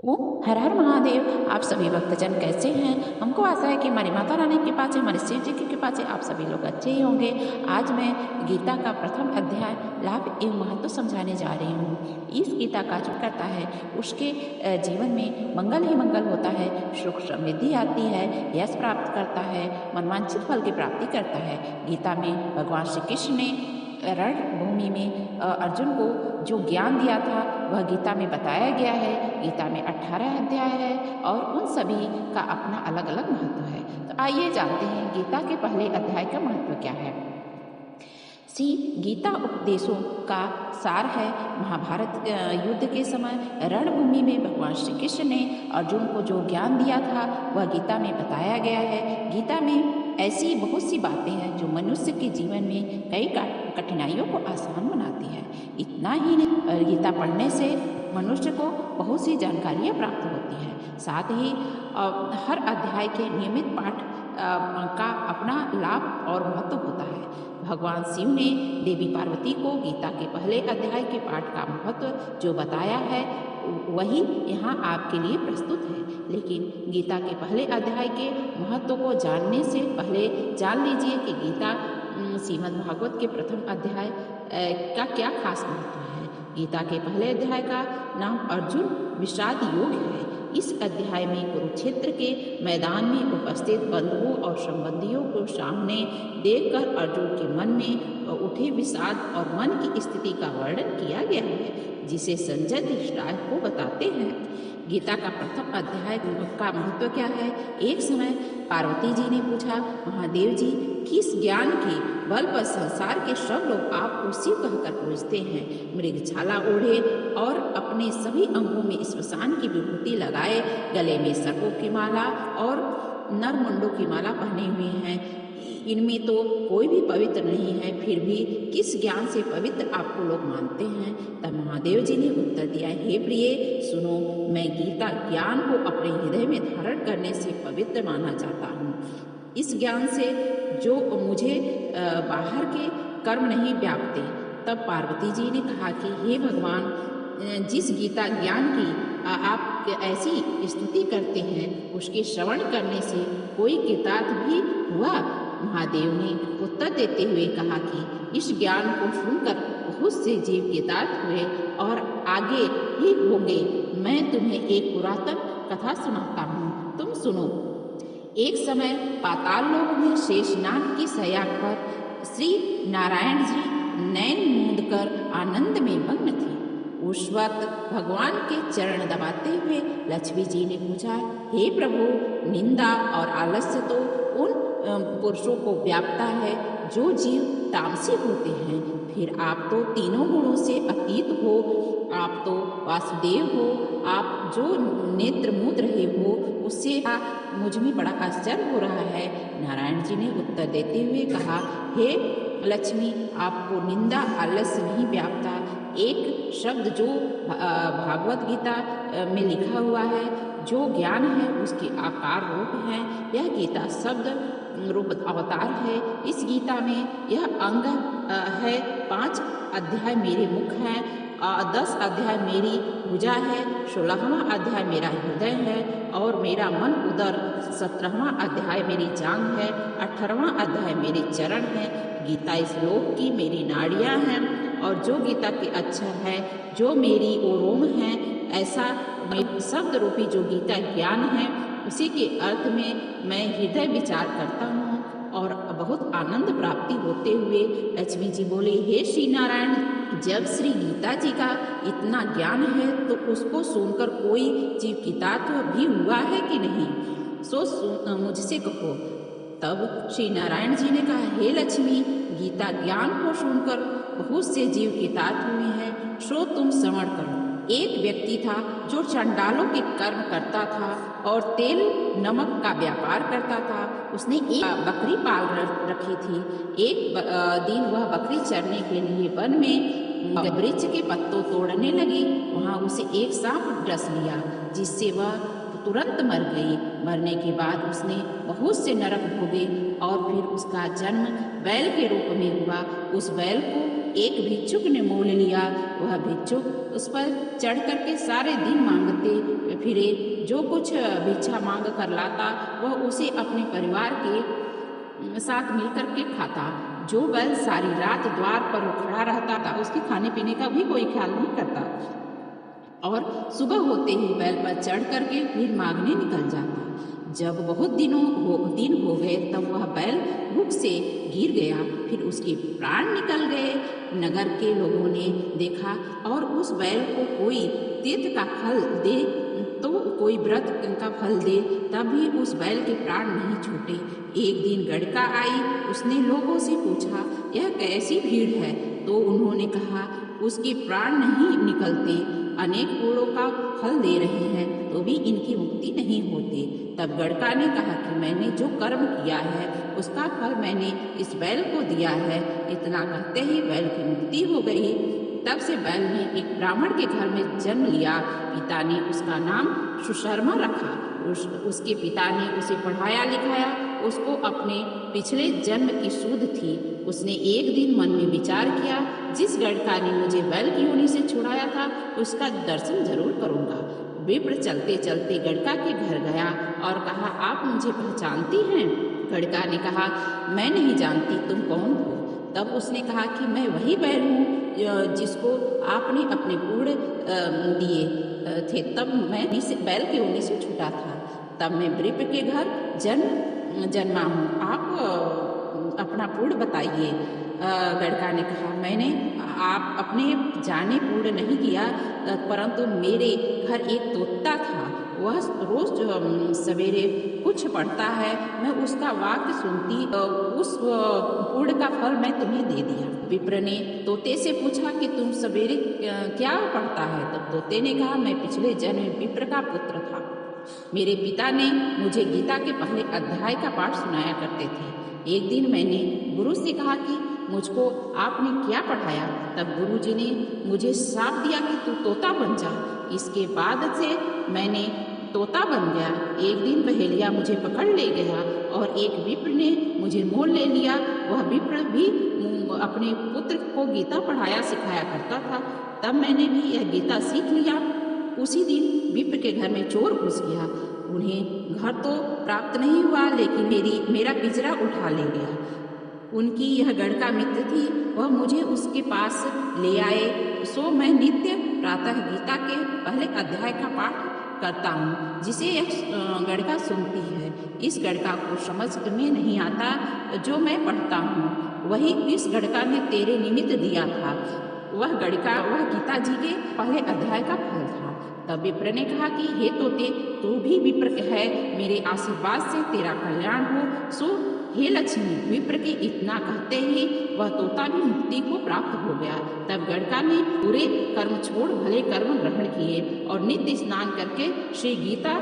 ओम हर हर महादेव। आप सभी भक्तजन कैसे हैं? हमको आशा है कि हमारी माता रानी की कृपा से, हमारे शिव जी की कृपा से आप सभी लोग अच्छे ही होंगे। आज मैं गीता का प्रथम अध्याय लाभ एवं महत्व समझाने जा रही हूँ। इस गीता का जो करता है उसके जीवन में मंगल ही मंगल होता है, सुख समृद्धि आती है, यश प्राप्त करता है, मनवांछित फल की प्राप्ति करता है। गीता में भगवान श्री कृष्ण ने रणभूमि में अर्जुन को जो ज्ञान दिया था वह गीता में बताया गया है। गीता में 18 अध्याय है और उन सभी का अपना अलग अलग महत्व है। तो आइए जानते हैं गीता के पहले अध्याय का महत्व क्या है। गीता उपदेशों का सार है। महाभारत युद्ध के समय रणभूमि में भगवान श्री कृष्ण ने अर्जुन को जो ज्ञान दिया था वह गीता में बताया गया है। गीता में ऐसी बहुत सी बातें हैं जो मनुष्य के जीवन में कई कठिनाइयों को आसान बनाती है। इतना ही नहीं, गीता पढ़ने से मनुष्य को बहुत सी जानकारियाँ प्राप्त होती हैं। साथ ही हर अध्याय के नियमित पाठ का अपना लाभ और महत्व होता है। भगवान शिव ने देवी पार्वती को गीता के पहले अध्याय के पाठ का महत्व जो बताया है वही यहाँ आपके लिए प्रस्तुत है। लेकिन गीता के पहले अध्याय के महत्व को जानने से पहले जान लीजिए कि गीता श्रीमद् भागवत के प्रथम अध्याय का क्या खास महत्व है। गीता के पहले अध्याय का नाम अर्जुन विषाद योग है। इस अध्याय में कुरुक्षेत्र के मैदान में उपस्थित बंधुओं और संबंधियों को सामने देखकर अर्जुन के मन में उठे विषाद और मन की स्थिति का वर्णन किया गया है, जिसे संजय धृतराष्ट्र को बताते हैं। गीता का प्रथम अध्याय का महत्व क्या है। एक समय पार्वती जी ने पूछा, महादेव जी, किस ज्ञान के बल पर संसार के सब लोग आपको शिव कहकर पूजते हैं? मृगछाला ओढ़े और अपने सभी अंगों में स्मशान की विभूति लगाए, गले में सर्पों की माला और नरमुंडों की माला पहने हुए हैं, इनमें तो कोई भी पवित्र नहीं है, फिर भी किस ज्ञान से पवित्र आपको लोग मानते हैं? तब महादेव जी ने उत्तर दिया, हे प्रिय, सुनो, मैं गीता ज्ञान को अपने हृदय में धारण करने से पवित्र माना जाता हूँ। इस ज्ञान से जो मुझे बाहर के कर्म नहीं व्यापते। तब पार्वती जी ने कहा कि हे भगवान, जिस गीता ज्ञान की आप ऐसी स्तुति करते हैं उसके श्रवण करने से कोई कृतार्थ भी हुआ? महादेव ने उत्तर देते हुए कहा कि इस ज्ञान को सुनकर बहुत से जीव कृतार्थ हुए और आगे भी होंगे। मैं तुम्हें एक पुरातन कथा सुनाता हूँ, तुम सुनो। एक समय पाताल लोक में शेषनाग की शैया पर श्री नारायण जी नैन मूंद कर आनंद में मग्न थे। उस वक्त भगवान के चरण दबाते हुए लक्ष्मी जी ने पूछा, हे प्रभु, निंदा और आलस्य तो उन पुरुषों को व्यापता है जो जीव तामसी होते हैं। फिर आप तो तीनों गुणों से अतीत हो, आप तो वासुदेव हो, आप जो नेत्र मूंद रहे हो उससे मुझ में बड़ा आश्चर्य हो रहा है। नारायण जी ने उत्तर देते हुए कहा, हे लक्ष्मी, आपको निंदा आलस्य नहीं व्यापता। एक शब्द जो भागवत गीता में लिखा हुआ है, जो ज्ञान है उसके आकार रूप है। यह गीता शब्द रूप अवतार है। इस गीता में यह अंग है। 5 अध्याय मेरे मुख हैं, 10 अध्याय मेरी भुजा है, 16वां अध्याय मेरा हृदय है और मेरा मन उदर, 17वां अध्याय मेरी जांघ है, 18वां अध्याय मेरे चरण है। गीता इस लोक की मेरी नाड़ियाँ हैं और जो गीता के अक्षर है जो मेरी ओरोम है। ऐसा शब्द रूपी जो गीता ज्ञान है उसी के अर्थ में मैं हृदय विचार करता हूँ और बहुत आनंद प्राप्ति होते हुए लक्ष्मी जी बोले, हे श्री नारायण, जब श्री गीता जी का इतना ज्ञान है तो उसको सुनकर कोई जीव कृतार्थ भी हुआ है कि नहीं? सो मुझसे कहो। तब श्री नारायण जी ने कहा, हे लक्ष्मी, गीता ज्ञान को सुनकर बहुत से जीव कृतार्थ हुए हैं, सो तुम श्रवण करो। एक व्यक्ति था जो चंडालों के कर्म करता था और तेल नमक का व्यापार करता था। उसने एक बकरी पाल रखी थी। एक दिन वह बकरी चरने के लिए वन में वृक्ष के पत्तों तोड़ने लगी। वहाँ उसे एक सांप डस लिया, जिससे वह तुरंत मर गई। मरने के बाद उसने बहुत से नरक भोगे और फिर उसका जन्म बैल के रूप में हुआ। उस बैल को एक भिक्षुक ने मोल लिया। वह भिक्षुक उस पर चढ़ करके सारे दिन मांगते, फिरे, जो कुछ भिक्षा मांग कर लाता वह उसे अपने परिवार के साथ मिलकर के खाता। जो बैल सारी रात द्वार पर खड़ा रहता था उसके खाने पीने का भी कोई ख्याल नहीं करता और सुबह होते ही बैल पर चढ़ करके फिर मांगने निकल जाता। जब बहुत दिन हो गए तब वह बैल भूख से गिर गया, फिर उसके प्राण निकल गए। नगर के लोगों ने देखा और उस बैल को कोई तीर्थ का फल दे तो कोई व्रत का फल दे, तब भी उस बैल के प्राण नहीं छूटे। एक दिन गड़का आई, उसने लोगों से पूछा यह कैसी भीड़ है, तो उन्होंने कहा उसके प्राण नहीं निकलते, अनेक कूड़ों का फल दे रहे हैं तो भी इनकी मुक्ति नहीं होती। तब गड़का ने कहा कि मैंने जो कर्म किया है उसका फल मैंने इस बैल को दिया है। इतना कहते ही बैल की मुक्ति हो गई। तब से बैल ने एक ब्राह्मण के घर में जन्म लिया। पिता ने उसका नाम सुशर्मा रखा। उसके पिता ने उसे पढ़ाया लिखाया। उसको अपने पिछले जन्म की सूध थी। उसने एक दिन मन में विचार किया, जिस गड़का ने मुझे बैल की योनि से छुड़ाया था उसका दर्शन जरूर करूंगा। विप्र चलते चलते गड़का के घर गया और कहा, आप मुझे पहचानती हैं? गड़का ने कहा, मैं नहीं जानती, तुम कौन हो? तब उसने कहा कि मैं वही बैल हूँ जिसको आपने अपने पूर्ण दिए थे, तब मैं बैल की योनि से छूटा था। तब मैं विप्र के घर जन्मा हूँ, आप अपना पूर्ण बताइए। गड़का ने कहा, मैंने आप अपने जाने पूर्ण नहीं किया, परंतु मेरे घर एक तोता था, वह रोज सवेरे कुछ पढ़ता है, मैं उसका वाक्य सुनती, उस पूर्ण का फल मैं तुम्हें दे दिया। विप्र ने तोते से पूछा कि तुम सवेरे क्या पढ़ता है? तब तोते ने कहा, मैं पिछले जन्म में विप्र का पुत्र था। मेरे पिता ने मुझे गीता के पहले अध्याय का पाठ सुनाया करते थे। एक दिन मैंने गुरु से कहा कि मुझको आपने क्या पढ़ाया? तब गुरुजी ने मुझे श्राप दिया कि तू तोता बन जा। इसके बाद से मैंने तोता बन गया। एक दिन पहेलिया मुझे पकड़ ले गया और एक विप्र ने मुझे मोल ले लिया। वह विप्र भी अपने पुत्र को गीता पढ़ाया सिखाया करता था। तब मैंने भी यह गीता सीख लिया। उसी दिन विप्र के घर में चोर घुस गया। उन्हें घर तो प्राप्त नहीं हुआ, लेकिन मेरा पिंजरा उठा ले गया। उनकी यह गड़का मित्र थी, वह मुझे उसके पास ले आए। सो मैं नित्य प्रातः गीता के पहले अध्याय का पाठ करता हूँ, जिसे यह गड़का सुनती है। इस गड़का को समझ में नहीं आता जो मैं पढ़ता हूँ, वही इस गड़का ने तेरे निमित्त दिया था। वह गड़का वह गीता जी के पहले अध्याय का फल था। तब विप्र ने कहा कि हे तोते, तू भी विप्र है, मेरे आशीर्वाद से तेरा कल्याण हो। सो हे लक्ष्मी। विप्र के इतना कहते ही वह तोता भी मुक्ति को प्राप्त हो गया। तब गड़का ने बुरे कर्म छोड़ भले कर्म ग्रहण किए और नित्य स्नान करके श्री गीता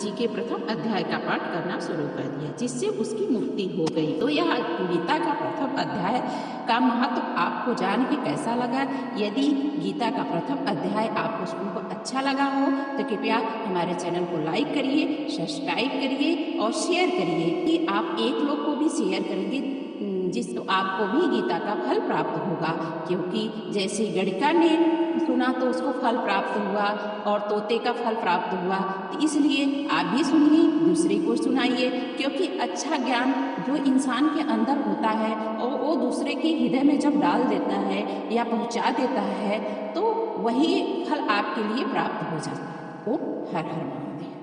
जी के प्रथम अध्याय का पाठ करना शुरू कर दिया, जिससे उसकी मुक्ति हो गई। तो यह गीता का प्रथम अध्याय का महत्व आपको जान के कैसा लगा? यदि गीता का प्रथम अध्याय आपको सुनकर अच्छा लगा हो तो कृपया हमारे चैनल को लाइक करिए, सब्सक्राइब करिए और शेयर करिए कि आप एक लोग को भी शेयर करेंगे जिसको आपको भी गीता का फल प्राप्त होगा। क्योंकि जैसे गड़का ने सुना तो उसको फल प्राप्त हुआ और तोते का फल प्राप्त हुआ, तो इसलिए आप भी सुनिए, दूसरे को सुनाइए। क्योंकि अच्छा ज्ञान जो इंसान के अंदर होता है और वो दूसरे के हृदय में जब डाल देता है या पहुंचा देता है तो वही फल आपके लिए प्राप्त हो जाता है। ओम हर हर महादेव।